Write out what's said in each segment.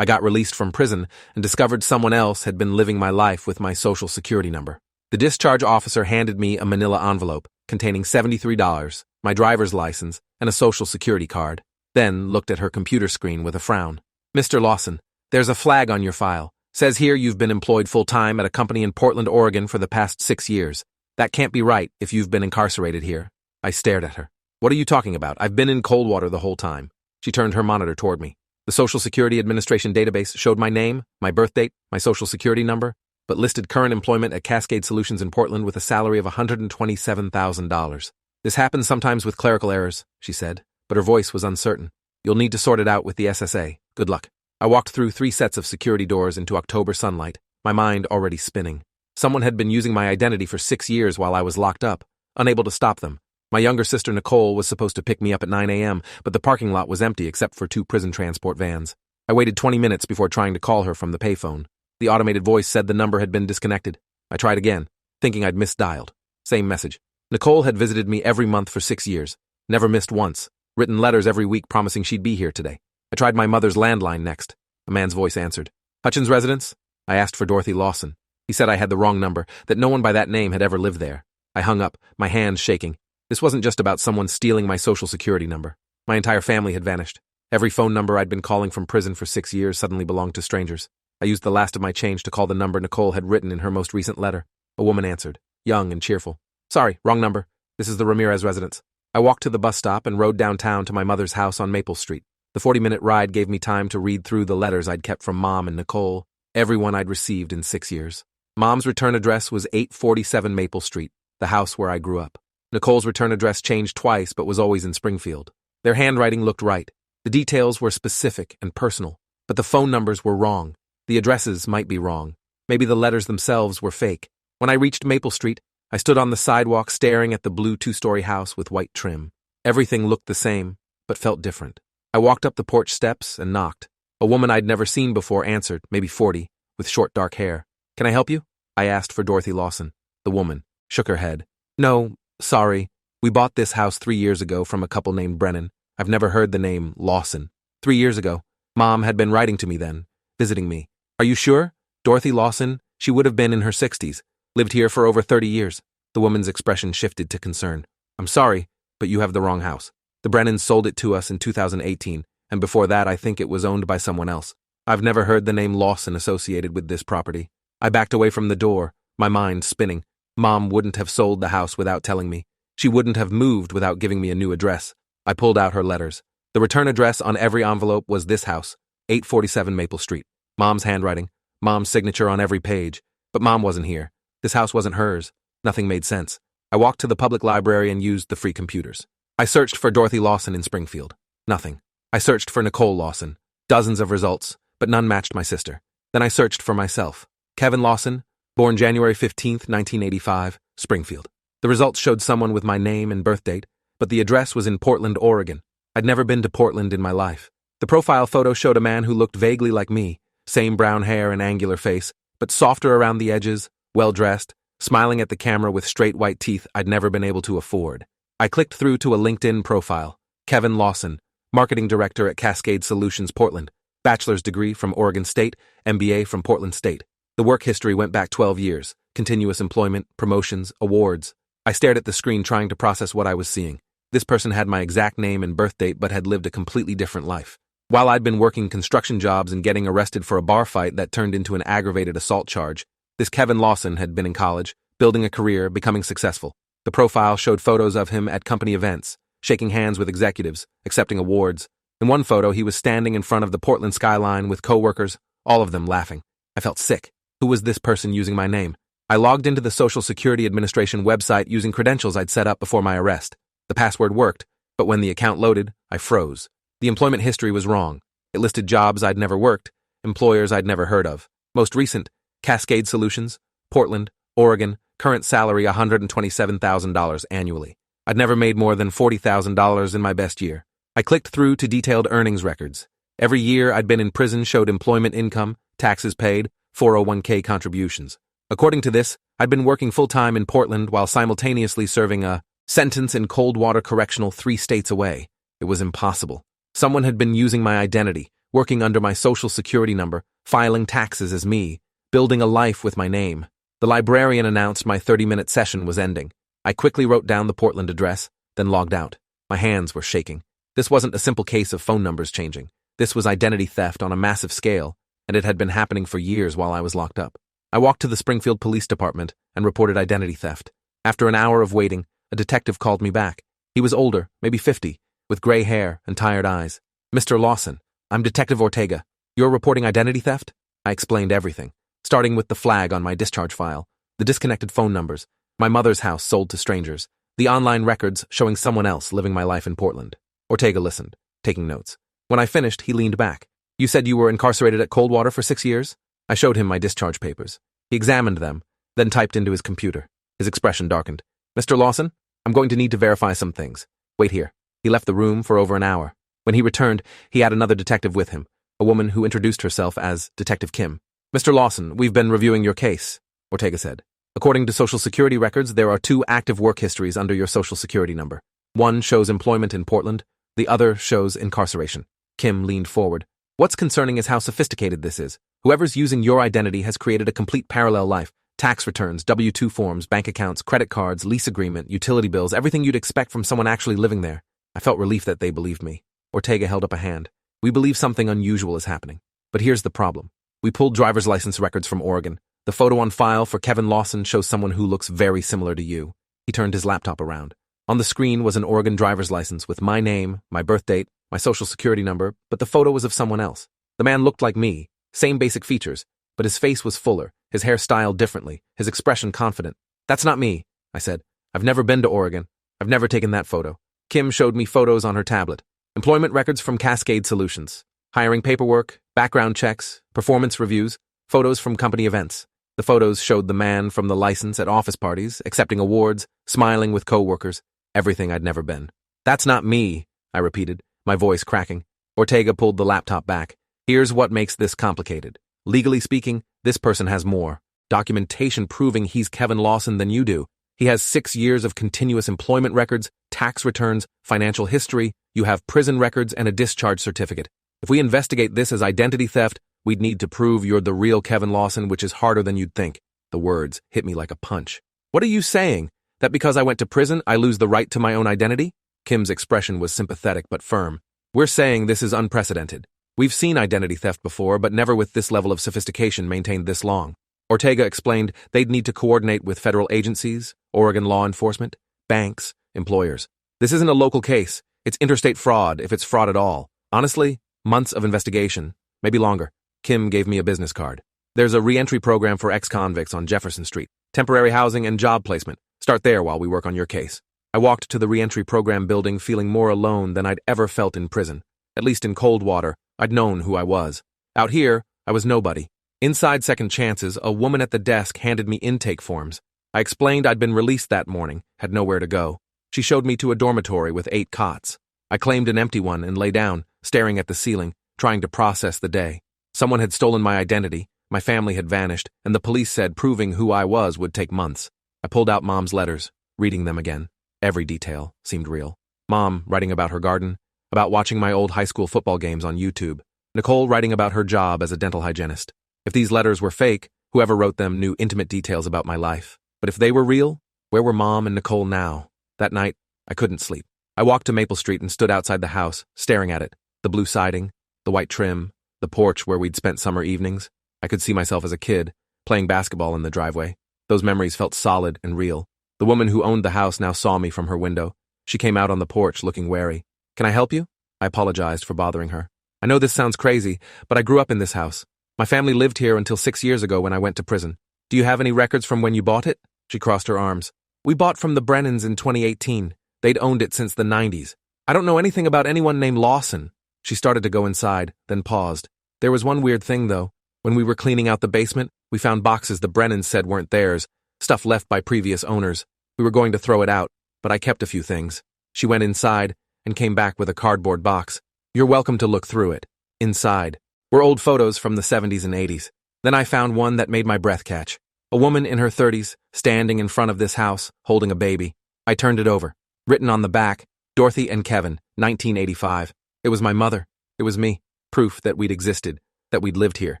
I got released from prison and discovered someone else had been living my life with my social security number. The discharge officer handed me a manila envelope containing $73, my driver's license, and a social security card, then looked at her computer screen with a frown. Mr. Lawson, there's a flag on your file. Says here you've been employed full-time at a company in Portland, Oregon for the past 6 years. That can't be right if you've been incarcerated here. I stared at her. What are you talking about? I've been in Coldwater the whole time. She turned her monitor toward me. The Social Security Administration database showed my name, my birth date, my social security number, but listed current employment at Cascade Solutions in Portland with a salary of $127,000. This happens sometimes with clerical errors, she said, but her voice was uncertain. You'll need to sort it out with the SSA. Good luck. I walked through 3 sets of security doors into October sunlight, my mind already spinning. Someone had been using my identity for 6 years while I was locked up, unable to stop them. My younger sister Nicole was supposed to pick me up at 9 a.m., but the parking lot was empty except for 2 prison transport vans. I waited 20 minutes before trying to call her from the payphone. The automated voice said the number had been disconnected. I tried again, thinking I'd misdialed. Same message. Nicole had visited me every month for 6 years, never missed once, written letters every week promising she'd be here today. I tried my mother's landline next. A man's voice answered. Hutchins residence? I asked for Dorothy Lawson. He said I had the wrong number, that no one by that name had ever lived there. I hung up, my hands shaking. This wasn't just about someone stealing my social security number. My entire family had vanished. Every phone number I'd been calling from prison for 6 years suddenly belonged to strangers. I used the last of my change to call the number Nicole had written in her most recent letter. A woman answered, young and cheerful. Sorry, wrong number. This is the Ramirez residence. I walked to the bus stop and rode downtown to my mother's house on Maple Street. The 40-minute ride gave me time to read through the letters I'd kept from Mom and Nicole, everyone I'd received in 6 years. Mom's return address was 847 Maple Street, the house where I grew up. Nicole's return address changed twice but was always in Springfield. Their handwriting looked right. The details were specific and personal, but the phone numbers were wrong. The addresses might be wrong. Maybe the letters themselves were fake. When I reached Maple Street, I stood on the sidewalk staring at the blue 2-story house with white trim. Everything looked the same, but felt different. I walked up the porch steps and knocked. A woman I'd never seen before answered, maybe 40, with short dark hair. Can I help you? I asked for Dorothy Lawson. The woman shook her head. No, sorry. We bought this house 3 years ago from a couple named Brennan. I've never heard the name Lawson. 3 years ago. Mom had been writing to me then, visiting me. Are you sure? Dorothy Lawson? She would have been in her 60s. Lived here for over 30 years. The woman's expression shifted to concern. I'm sorry, but you have the wrong house. The Brennans sold it to us in 2018, and before that I think it was owned by someone else. I've never heard the name Lawson associated with this property. I backed away from the door, my mind spinning. Mom wouldn't have sold the house without telling me. She wouldn't have moved without giving me a new address. I pulled out her letters. The return address on every envelope was this house, 847 Maple Street. Mom's handwriting, Mom's signature on every page. But Mom wasn't here. This house wasn't hers. Nothing made sense. I walked to the public library and used the free computers. I searched for Dorothy Lawson in Springfield. Nothing. I searched for Nicole Lawson. Dozens of results, but none matched my sister. Then I searched for myself. Kevin Lawson, born January 15th, 1985, Springfield. The results showed someone with my name and birth date, but the address was in Portland, Oregon. I'd never been to Portland in my life. The profile photo showed a man who looked vaguely like me, same brown hair and angular face, but softer around the edges, well-dressed, smiling at the camera with straight white teeth I'd never been able to afford. I clicked through to a LinkedIn profile. Kevin Lawson, Marketing Director at Cascade Solutions, Portland. Bachelor's degree from Oregon State, MBA from Portland State. The work history went back 12 years. Continuous employment, promotions, awards. I stared at the screen trying to process what I was seeing. This person had my exact name and birth date but had lived a completely different life. While I'd been working construction jobs and getting arrested for a bar fight that turned into an aggravated assault charge, this Kevin Lawson had been in college, building a career, becoming successful. The profile showed photos of him at company events, shaking hands with executives, accepting awards. In one photo, he was standing in front of the Portland skyline with coworkers, all of them laughing. I felt sick. Who was this person using my name? I logged into the Social Security Administration website using credentials I'd set up before my arrest. The password worked, but when the account loaded, I froze. The employment history was wrong. It listed jobs I'd never worked, employers I'd never heard of. Most recent, Cascade Solutions, Portland, Oregon, current salary $127,000 annually. I'd never made more than $40,000 in my best year. I clicked through to detailed earnings records. Every year I'd been in prison showed employment income, taxes paid, 401k contributions. According to this, I'd been working full-time in Portland while simultaneously serving a sentence in Coldwater Correctional 3 states away. It was impossible. Someone had been using my identity, working under my social security number, filing taxes as me, building a life with my name. The librarian announced my 30-minute session was ending. I quickly wrote down the Portland address, then logged out. My hands were shaking. This wasn't a simple case of phone numbers changing. This was identity theft on a massive scale, and it had been happening for years while I was locked up. I walked to the Springfield Police Department and reported identity theft. After an hour of waiting, a detective called me back. He was older, maybe 50, with gray hair and tired eyes. "Mr. Lawson, I'm Detective Ortega. You're reporting identity theft?" I explained everything, starting with the flag on my discharge file, the disconnected phone numbers, my mother's house sold to strangers, the online records showing someone else living my life in Portland. Ortega listened, taking notes. When I finished, he leaned back. "You said you were incarcerated at Coldwater for 6 years?" I showed him my discharge papers. He examined them, then typed into his computer. His expression darkened. "Mr. Lawson, I'm going to need to verify some things. Wait here." He left the room for over an hour. When he returned, he had another detective with him, a woman who introduced herself as Detective Kim. "Mr. Lawson, we've been reviewing your case," Ortega said. "According to Social Security records, there are 2 active work histories under your Social Security number. One shows employment in Portland, the other shows incarceration." Kim leaned forward. "What's concerning is how sophisticated this is. Whoever's using your identity has created a complete parallel life. Tax returns, W-2 forms, bank accounts, credit cards, lease agreement, utility bills, everything you'd expect from someone actually living there." I felt relief that they believed me. Ortega held up a hand. "We believe something unusual is happening. But here's the problem. We pulled driver's license records from Oregon. The photo on file for Kevin Lawson shows someone who looks very similar to you." He turned his laptop around. On the screen was an Oregon driver's license with my name, my birth date, my social security number, but the photo was of someone else. The man looked like me, same basic features, but his face was fuller, his hair styled differently, his expression confident. "That's not me," I said. "I've never been to Oregon. I've never taken that photo." Kim showed me photos on her tablet. Employment records from Cascade Solutions, hiring paperwork, background checks, performance reviews, photos from company events. The photos showed the man from the license at office parties, accepting awards, smiling with coworkers, everything I'd never been. "That's not me," I repeated, my voice cracking. Ortega pulled the laptop back. "Here's what makes this complicated. Legally speaking, this person has more documentation proving he's Kevin Lawson than you do. He has 6 years of continuous employment records, tax returns, financial history, you have prison records, and a discharge certificate. If we investigate this as identity theft, we'd need to prove you're the real Kevin Lawson, which is harder than you'd think." The words hit me like a punch. "What are you saying? That because I went to prison, I lose the right to my own identity?" Kim's expression was sympathetic but firm. "We're saying this is unprecedented. We've seen identity theft before, but never with this level of sophistication maintained this long." Ortega explained they'd need to coordinate with federal agencies, Oregon law enforcement, banks, employers. "This isn't a local case. It's interstate fraud, if it's fraud at all. Honestly, months of investigation, maybe longer." Kim gave me a business card. "There's a re-entry program for ex-convicts on Jefferson Street. Temporary housing and job placement. Start there while we work on your case." I walked to the re-entry program building feeling more alone than I'd ever felt in prison. At least in Coldwater, I'd known who I was. Out here, I was nobody. Inside Second Chances, a woman at the desk handed me intake forms. I explained I'd been released that morning, had nowhere to go. She showed me to a dormitory with 8 cots. I claimed an empty one and lay down, staring at the ceiling, trying to process the day. Someone had stolen my identity, my family had vanished, and the police said proving who I was would take months. I pulled out Mom's letters, reading them again. Every detail seemed real. Mom writing about her garden, about watching my old high school football games on YouTube. Nicole writing about her job as a dental hygienist. If these letters were fake, whoever wrote them knew intimate details about my life. But if they were real, where were Mom and Nicole now? That night, I couldn't sleep. I walked to Maple Street and stood outside the house, staring at it. The blue siding, the white trim, the porch where we'd spent summer evenings. I could see myself as a kid, playing basketball in the driveway. Those memories felt solid and real. The woman who owned the house now saw me from her window. She came out on the porch looking wary. "Can I help you?" I apologized for bothering her. "I know this sounds crazy, but I grew up in this house. My family lived here until 6 years ago when I went to prison. Do you have any records from when you bought it?" She crossed her arms. "We bought from the Brennans in 2018. They'd owned it since the 90s. I don't know anything about anyone named Lawson." She started to go inside, then paused. "There was one weird thing, though. When we were cleaning out the basement, we found boxes the Brennans said weren't theirs, stuff left by previous owners. We were going to throw it out, but I kept a few things." She went inside and came back with a cardboard box. "You're welcome to look through it." Inside were old photos from the 70s and 80s. Then I found one that made my breath catch. A woman in her 30s, standing in front of this house, holding a baby. I turned it over. Written on the back, "Dorothy and Kevin, 1985. It was my mother. It was me. Proof that we'd existed, that we'd lived here.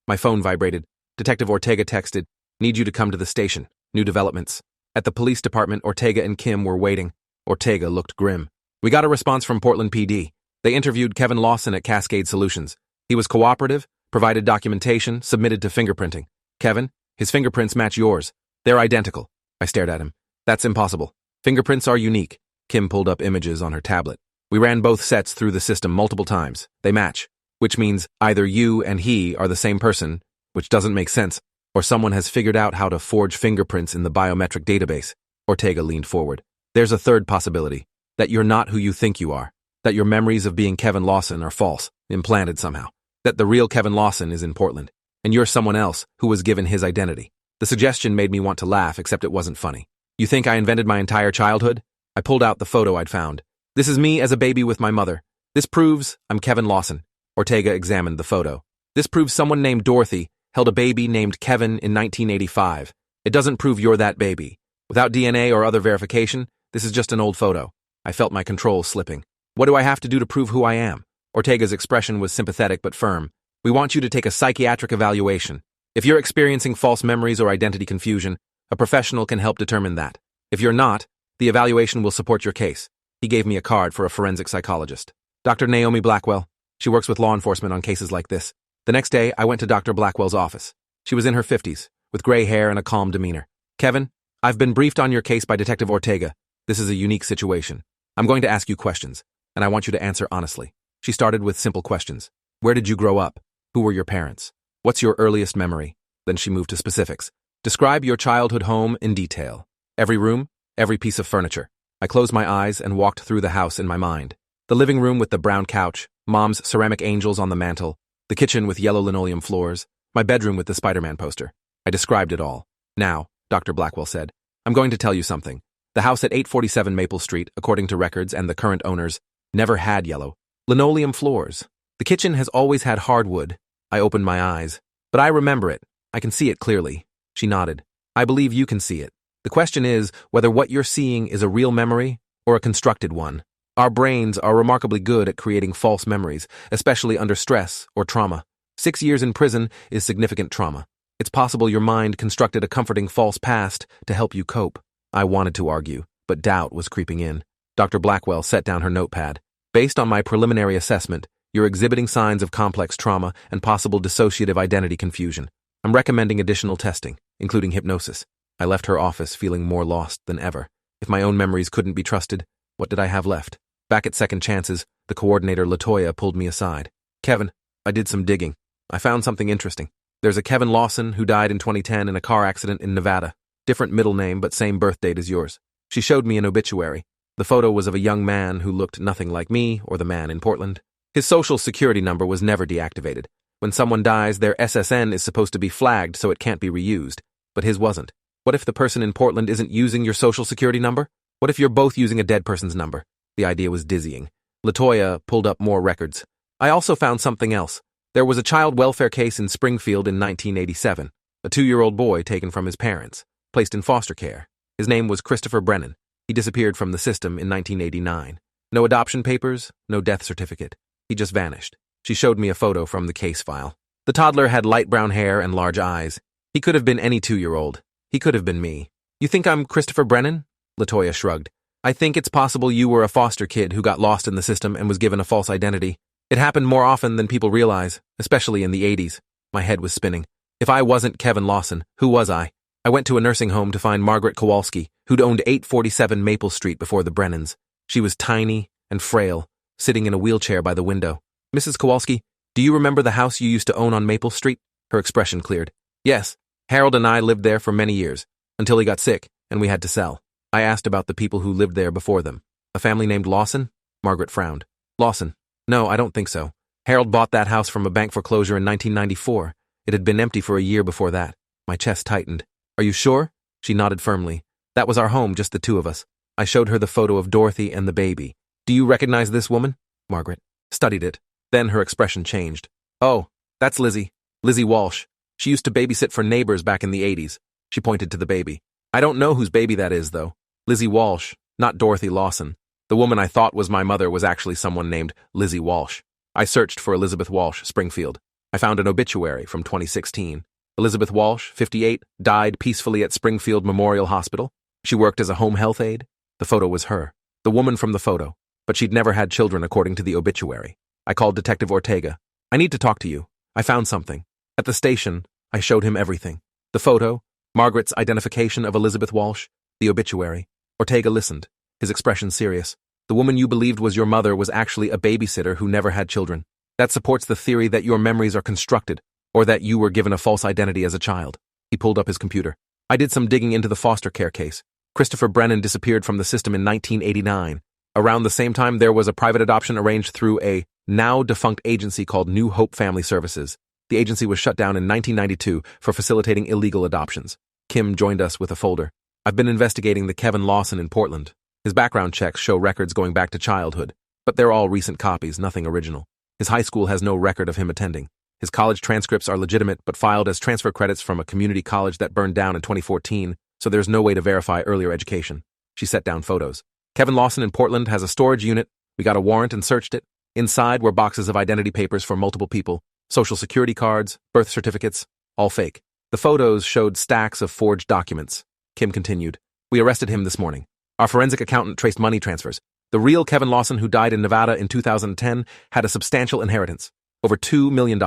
My phone vibrated. Detective Ortega texted, "Need you to come to the station. New developments." At the police department, Ortega and Kim were waiting. Ortega looked grim. "We got a response from Portland PD. They interviewed Kevin Lawson at Cascade Solutions. He was cooperative, provided documentation, submitted to fingerprinting. Kevin, his fingerprints match yours. They're identical." I stared at him. "That's impossible. Fingerprints are unique." Kim pulled up images on her tablet. "We ran both sets through the system multiple times. They match, which means either you and he are the same person, which doesn't make sense, or someone has figured out how to forge fingerprints in the biometric database." Ortega leaned forward. "There's a third possibility, that you're not who you think you are, that your memories of being Kevin Lawson are false, implanted somehow, that the real Kevin Lawson is in Portland, and you're someone else who was given his identity." The suggestion made me want to laugh, except it wasn't funny. "You think I invented my entire childhood?" I pulled out the photo I'd found. "This is me as a baby with my mother. This proves I'm Kevin Lawson." Ortega examined the photo. "This proves someone named Dorothy held a baby named Kevin in 1985. It doesn't prove you're that baby. Without DNA or other verification, this is just an old photo." I felt my control slipping. "What do I have to do to prove who I am?" Ortega's expression was sympathetic but firm. "We want you to take a psychiatric evaluation. If you're experiencing false memories or identity confusion, a professional can help determine that. If you're not, the evaluation will support your case." He gave me a card for a forensic psychologist. "Dr. Naomi Blackwell. She works with law enforcement on cases like this." The next day, I went to Dr. Blackwell's office. She was in her 50s, with gray hair and a calm demeanor. "Kevin, I've been briefed on your case by Detective Ortega. This is a unique situation. I'm going to ask you questions, and I want you to answer honestly." She started with simple questions. "Where did you grow up? Who were your parents? What's your earliest memory?" Then she moved to specifics. "Describe your childhood home in detail. Every room, every piece of furniture." I closed my eyes and walked through the house in my mind. The living room with the brown couch, Mom's ceramic angels on the mantel, the kitchen with yellow linoleum floors, my bedroom with the Spider-Man poster. I described it all. "Now," Dr. Blackwell said, "I'm going to tell you something. The house at 847 Maple Street, according to records and the current owners, never had yellow linoleum floors. The kitchen has always had hardwood." I opened my eyes. "But I remember it. I can see it clearly." She nodded. "I believe you can see it. The question is whether what you're seeing is a real memory or a constructed one. Our brains are remarkably good at creating false memories, especially under stress or trauma. 6 years in prison is significant trauma. It's possible your mind constructed a comforting false past to help you cope." I wanted to argue, but doubt was creeping in. Dr. Blackwell set down her notepad. "Based on my preliminary assessment, you're exhibiting signs of complex trauma and possible dissociative identity confusion. I'm recommending additional testing, including hypnosis." I left her office feeling more lost than ever. If my own memories couldn't be trusted, what did I have left? Back at Second Chances, the coordinator Latoya pulled me aside. "Kevin, I did some digging. I found something interesting. There's a Kevin Lawson who died in 2010 in a car accident in Nevada. Different middle name, but same birth date as yours." She showed me an obituary. The photo was of a young man who looked nothing like me or the man in Portland. His social security number was never deactivated. When someone dies, their SSN is supposed to be flagged so it can't be reused, but his wasn't. What if the person in Portland isn't using your social security number? What if you're both using a dead person's number? The idea was dizzying. Latoya pulled up more records. "I also found something else. There was a child welfare case in Springfield in 1987. A 2-year-old boy taken from his parents, placed in foster care. His name was Christopher Brennan. He disappeared from the system in 1989. No adoption papers, no death certificate. He just vanished." She showed me a photo from the case file. The toddler had light brown hair and large eyes. He could have been any 2-year-old. He could have been me. "You think I'm Christopher Brennan?" Latoya shrugged. "I think it's possible you were a foster kid who got lost in the system and was given a false identity. It happened more often than people realize, especially in the 80s. My head was spinning. If I wasn't Kevin Lawson, who was I? I went to a nursing home to find Margaret Kowalski, who'd owned 847 Maple Street before the Brennans. She was tiny and frail, sitting in a wheelchair by the window. "Mrs. Kowalski, do you remember the house you used to own on Maple Street?" Her expression cleared. "Yes. Harold and I lived there for many years, until he got sick, and we had to sell." I asked about the people who lived there before them. "A family named Lawson?" Margaret frowned. "Lawson? No, I don't think so. Harold bought that house from a bank foreclosure in 1994. It had been empty for a year before that." My chest tightened. "Are you sure?" She nodded firmly. "That was our home, just the two of us." I showed her the photo of Dorothy and the baby. "Do you recognize this woman?" Margaret studied it. Then her expression changed. "Oh, that's Lizzie. Lizzie Walsh. She used to babysit for neighbors back in the 80s. She pointed to the baby. "I don't know whose baby that is, though. Lizzie Walsh, not Dorothy Lawson. The woman I thought was my mother was actually someone named Lizzie Walsh." I searched for Elizabeth Walsh, Springfield. I found an obituary from 2016. Elizabeth Walsh, 58, died peacefully at Springfield Memorial Hospital. She worked as a home health aide. The photo was her, the woman from the photo, but she'd never had children according to the obituary. I called Detective Ortega. I need to talk to you. I found something. At the station, I showed him everything. The photo, Margaret's identification of Elizabeth Walsh, the obituary. Ortega listened, his expression serious. The woman you believed was your mother was actually a babysitter who never had children. That supports the theory that your memories are constructed, or that you were given a false identity as a child. He pulled up his computer. I did some digging into the foster care case. Christopher Brennan disappeared from the system in 1989. Around the same time, there was a private adoption arranged through a now-defunct agency called New Hope Family Services. The agency was shut down in 1992 for facilitating illegal adoptions. Kim joined us with a folder. I've been investigating the Kevin Lawson in Portland. His background checks show records going back to childhood, but they're all recent copies, nothing original. His high school has no record of him attending. His college transcripts are legitimate but filed as transfer credits from a community college that burned down in 2014, so there's no way to verify earlier education. She set down photos. Kevin Lawson in Portland has a storage unit. We got a warrant and searched it. Inside were boxes of identity papers for multiple people, social security cards, birth certificates, all fake. The photos showed stacks of forged documents. Kim continued. We arrested him this morning. Our forensic accountant traced money transfers. The real Kevin Lawson, who died in Nevada in 2010, had a substantial inheritance, over $2 million.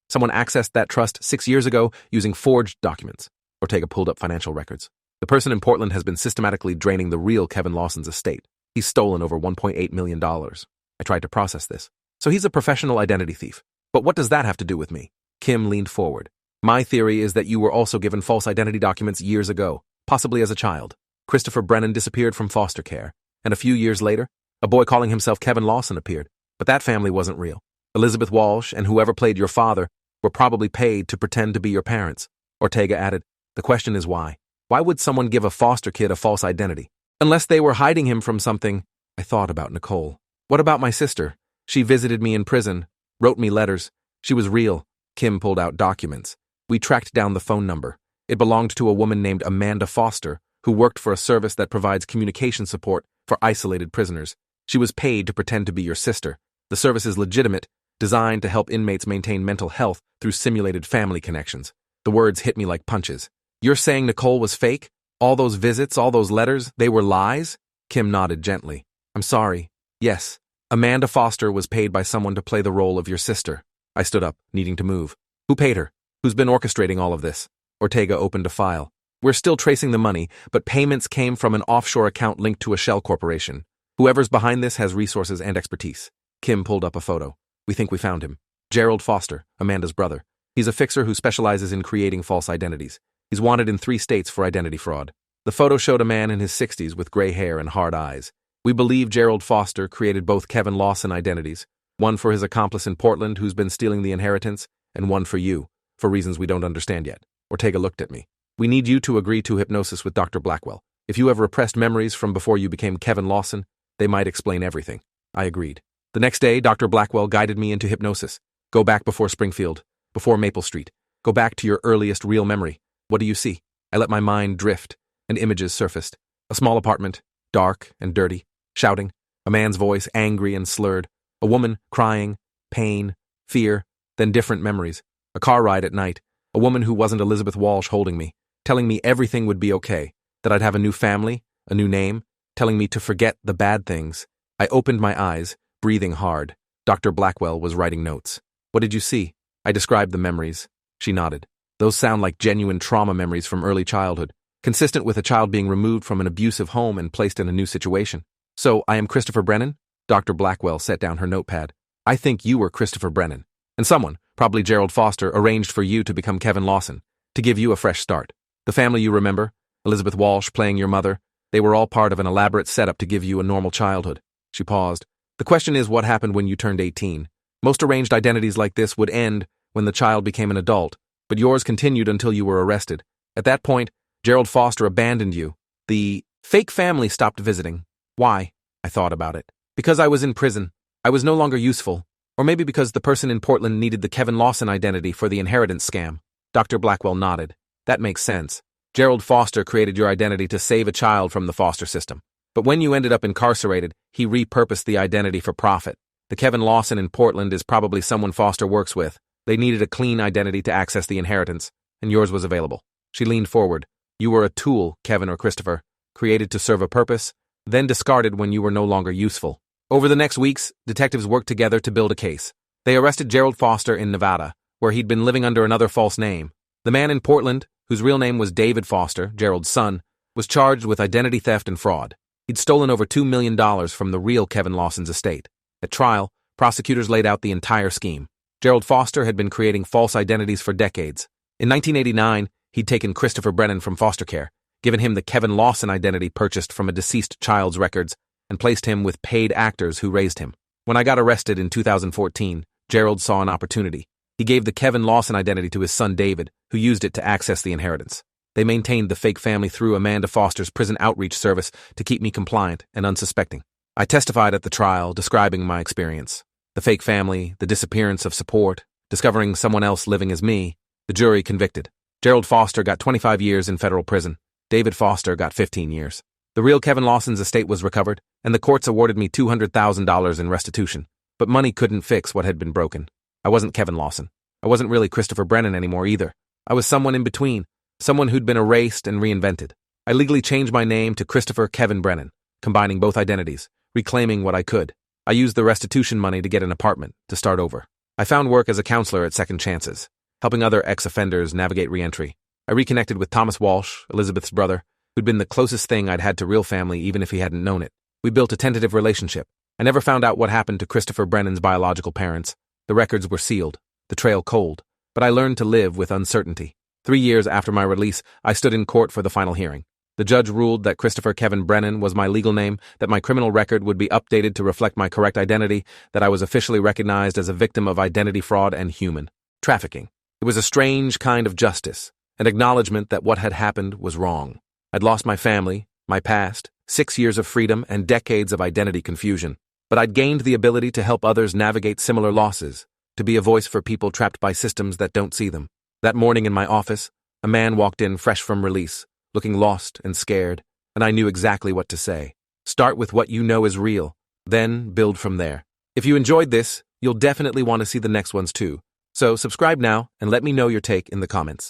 Someone accessed that trust 6 years ago using forged documents. Ortega pulled up financial records. The person in Portland has been systematically draining the real Kevin Lawson's estate. He's stolen over $1.8 million. I tried to process this. So he's a professional identity thief. But what does that have to do with me? Kim leaned forward. My theory is that you were also given false identity documents years ago, possibly as a child. Christopher Brennan disappeared from foster care, and a few years later, a boy calling himself Kevin Lawson appeared. But that family wasn't real. Elizabeth Walsh and whoever played your father were probably paid to pretend to be your parents. Ortega added, the question is why? Why would someone give a foster kid a false identity? Unless they were hiding him from something. I thought about Nicole. What about my sister? She visited me in prison, wrote me letters. She was real. Kim pulled out documents. We tracked down the phone number. It belonged to a woman named Amanda Foster, who worked for a service that provides communication support for isolated prisoners. She was paid to pretend to be your sister. The service is legitimate, designed to help inmates maintain mental health through simulated family connections. The words hit me like punches. You're saying Nicole was fake? All those visits, all those letters, they were lies? Kim nodded gently. I'm sorry. Yes, Amanda Foster was paid by someone to play the role of your sister. I stood up, needing to move. Who paid her? Who's been orchestrating all of this? Ortega opened a file. We're still tracing the money, but payments came from an offshore account linked to a shell corporation. Whoever's behind this has resources and expertise. Kim pulled up a photo. We think we found him. Gerald Foster, Amanda's brother. He's a fixer who specializes in creating false identities. He's wanted in 3 states for identity fraud. The photo showed a man in his 60s with gray hair and hard eyes. We believe Gerald Foster created both Kevin Lawson identities, one for his accomplice in Portland who's been stealing the inheritance, and one for you, for reasons we don't understand yet. Ortega looked at me. We need you to agree to hypnosis with Dr. Blackwell. If you have repressed memories from before you became Kevin Lawson, they might explain everything. I agreed. The next day, Dr. Blackwell guided me into hypnosis. Go back before Springfield, before Maple Street. Go back to your earliest real memory. What do you see? I let my mind drift, and images surfaced. A small apartment, dark and dirty, shouting, a man's voice angry and slurred, a woman crying, pain, fear, then different memories, a car ride at night, a woman who wasn't Elizabeth Walsh holding me, telling me everything would be okay, that I'd have a new family, a new name, telling me to forget the bad things. I opened my eyes, breathing hard. Dr. Blackwell was writing notes. What did you see? I described the memories. She nodded. Those sound like genuine trauma memories from early childhood, consistent with a child being removed from an abusive home and placed in a new situation. So, I am Christopher Brennan? Dr. Blackwell set down her notepad. I think you were Christopher Brennan. And someone, probably Gerald Foster, arranged for you to become Kevin Lawson, to give you a fresh start. The family you remember, Elizabeth Walsh playing your mother, they were all part of an elaborate setup to give you a normal childhood. She paused. The question is what happened when you turned 18. Most arranged identities like this would end when the child became an adult, but yours continued until you were arrested. At that point, Gerald Foster abandoned you. The fake family stopped visiting. Why? I thought about it. Because I was in prison. I was no longer useful. Or maybe because the person in Portland needed the Kevin Lawson identity for the inheritance scam. Dr. Blackwell nodded. That makes sense. Gerald Foster created your identity to save a child from the foster system. But when you ended up incarcerated, he repurposed the identity for profit. The Kevin Lawson in Portland is probably someone Foster works with. They needed a clean identity to access the inheritance, and yours was available. She leaned forward. You were a tool, Kevin or Christopher, created to serve a purpose, then discarded when you were no longer useful. Over the next weeks, detectives worked together to build a case. They arrested Gerald Foster in Nevada, where he'd been living under another false name. The man in Portland, whose real name was David Foster, Gerald's son, was charged with identity theft and fraud. He'd stolen over $2 million from the real Kevin Lawson's estate. At trial, prosecutors laid out the entire scheme. Gerald Foster had been creating false identities for decades. In 1989, he'd taken Christopher Brennan from foster care, given him the Kevin Lawson identity purchased from a deceased child's records, and placed him with paid actors who raised him. When I got arrested in 2014, Gerald saw an opportunity. He gave the Kevin Lawson identity to his son David, who used it to access the inheritance. They maintained the fake family through Amanda Foster's prison outreach service to keep me compliant and unsuspecting. I testified at the trial, describing my experience. The fake family, the disappearance of support, discovering someone else living as me. The jury convicted. Gerald Foster got 25 years in federal prison. David Foster got 15 years. The real Kevin Lawson's estate was recovered, and the courts awarded me $200,000 in restitution. But money couldn't fix what had been broken. I wasn't Kevin Lawson. I wasn't really Christopher Brennan anymore either. I was someone in between, someone who'd been erased and reinvented. I legally changed my name to Christopher Kevin Brennan, combining both identities, reclaiming what I could. I used the restitution money to get an apartment, to start over. I found work as a counselor at Second Chances, helping other ex-offenders navigate re-entry. I reconnected with Thomas Walsh, Elizabeth's brother, who'd been the closest thing I'd had to real family even if he hadn't known it. We built a tentative relationship. I never found out what happened to Christopher Brennan's biological parents. The records were sealed, the trail cold, but I learned to live with uncertainty. 3 years after my release, I stood in court for the final hearing. The judge ruled that Christopher Kevin Brennan was my legal name, that my criminal record would be updated to reflect my correct identity, that I was officially recognized as a victim of identity fraud and human trafficking. It was a strange kind of justice, an acknowledgement that what had happened was wrong. I'd lost my family, my past, 6 years of freedom, and decades of identity confusion. But I'd gained the ability to help others navigate similar losses, to be a voice for people trapped by systems that don't see them. That morning in my office, a man walked in fresh from release, looking lost and scared, and I knew exactly what to say. Start with what you know is real, then build from there. If you enjoyed this, you'll definitely want to see the next ones too. So subscribe now and let me know your take in the comments.